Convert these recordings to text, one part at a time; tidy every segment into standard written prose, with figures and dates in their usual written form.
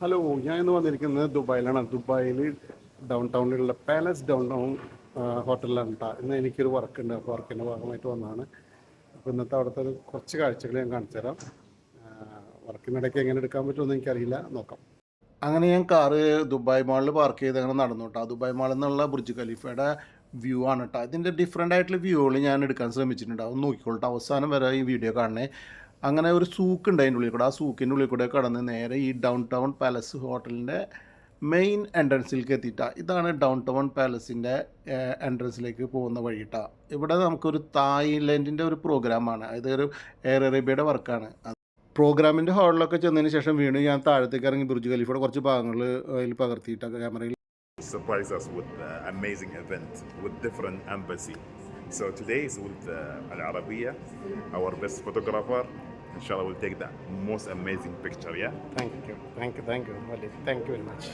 Hello, ഞാൻ ഇന്ന് വന്നിരിക്കുന്നത് ദുബായിലാണ്. ദുബായിൽ ഡൗൺ ടൗണിലുള്ള പാലസ് ഡൗൺ ടൗൺ ഹോട്ടലിലാണ് കേട്ടോ. ഇന്ന് എനിക്കൊരു വർക്ക് ഉണ്ട്. അപ്പോൾ വർക്കിൻ്റെ ഭാഗമായിട്ട് വന്നതാണ്. അപ്പോൾ ഇന്നത്തെ അവിടുത്തെ കുറച്ച് കാഴ്ചകൾ ഞാൻ കാണിച്ചു തരാം. വർക്കിനിടയ്ക്ക് എങ്ങനെ എടുക്കാൻ പറ്റുമെന്ന് എനിക്കറിയില്ല, നോക്കാം. അങ്ങനെ ഞാൻ കാറ് ദുബായ് മാളിൽ പാർക്ക് ചെയ്ത് അങ്ങനെ നടന്നു കേട്ടോ. ദുബായ് മാളിൽ നിന്നുള്ള ബുർജ് ഖലീഫയുടെ വ്യൂ ആണ് കേട്ടോ. ഇതിൻ്റെ ഡിഫറെൻ്റ് ആയിട്ടുള്ള വ്യൂകൾ ഞാൻ എടുക്കാൻ ശ്രമിച്ചിട്ടുണ്ട്. അത് നോക്കിക്കോളട്ടെ, അവസാനം വരെ ഈ വീഡിയോ കാണണേ. അങ്ങനെ ഒരു സൂക്ക് ഉണ്ട് അതിൻ്റെ ഉള്ളിൽ കൂടെ. ആ സൂക്കിൻ്റെ ഉള്ളിൽ കൂടെ കടന്ന് നേരെ ഈ ഡൗൺ ടൗൺ പാലസ് ഹോട്ടലിൻ്റെ മെയിൻ എൻട്രൻസിലേക്ക് എത്തിയിട്ടാണ്. ഇതാണ് ഡൗൺ ടൗൺ പാലസിൻ്റെ എൻട്രൻസിലേക്ക് പോകുന്ന വഴിയിട്ടാ. ഇവിടെ നമുക്കൊരു തായ്ലൻഡിൻ്റെ ഒരു പ്രോഗ്രാമാണ്. അതായത് ഒരു എയർ അറേബ്യയുടെ വർക്കാണ്. പ്രോഗ്രാമിൻ്റെ ഹാളിലൊക്കെ ചെന്നതിന് ശേഷം വീണ്ടും ഞാൻ താഴത്തേക്ക് ഇറങ്ങി ബുർജ് ഖലീഫയുടെ കുറച്ച് ഭാഗങ്ങൾ അതിൽ പകർത്തിയിട്ടൊക്കെ ക്യാമറയിൽ. Surprise us with amazing event with different embassy. So today is with Al Arabiya, our best photographer. Inshallah, we'll take the most amazing picture. Yeah. Thank you very much.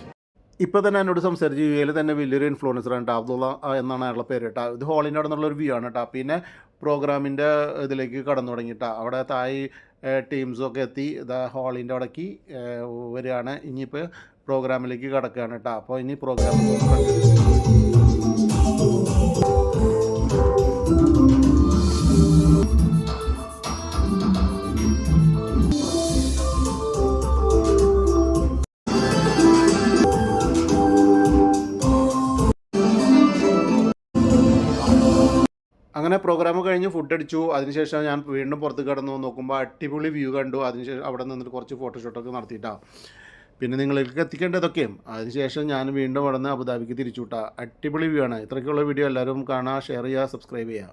ഇപ്പോൾ തന്നെ എന്നോട് സംസാരിച്ച് യു എയിൽ തന്നെ വലിയൊരു ഇൻഫ്ലുവൻസറാണ് കേട്ടോ. അബ്ദുള്ള എന്നാണ് അയാളുടെ പേര് കേട്ടോ. ഇത് ഹോളിൻ്റെ അവിടെ നിന്നുള്ളൊരു വ്യൂ ആണ് കേട്ടോ. പിന്നെ പ്രോഗ്രാമിൻ്റെ ഇതിലേക്ക് കടന്നു തുടങ്ങിയിട്ടാണ്. അവിടെ തായ് ടീംസൊക്കെ എത്തി ഇതാ ഹാളിൻ്റെ അവിടേക്ക് വരികയാണ്. ഇനിയിപ്പോൾ പ്രോഗ്രാമിലേക്ക് കടക്കുകയാണ് കേട്ടോ. അപ്പോൾ ഇനി പ്രോഗ്രാം അങ്ങനെ പ്രോഗ്രാം കഴിഞ്ഞ് ഫുഡ് അടിച്ചു. അതിനുശേഷം ഞാൻ വീണ്ടും പുറത്ത് കിടന്നു നോക്കുമ്പോൾ അടിപൊളി വ്യൂ കണ്ടു. അതിനുശേഷം അവിടെ നിന്നിട്ട് കുറച്ച് ഫോട്ടോഷൂട്ടൊക്കെ നടത്തിയിട്ടാണ് പിന്നെ നിങ്ങളിലേക്ക് എത്തിക്കേണ്ടതൊക്കെയും. അതിനുശേഷം ഞാൻ വീണ്ടും അവിടെ നിന്ന് അബുദാബിക്ക് തിരിച്ചു വിട്ടാൽ. അടിപൊളി വ്യൂ ആണ്. ഇത്രയ്ക്കുള്ള വീഡിയോ എല്ലാവരും കാണുക, ഷെയർ ചെയ്യുക, സബ്സ്ക്രൈബ് ചെയ്യുക.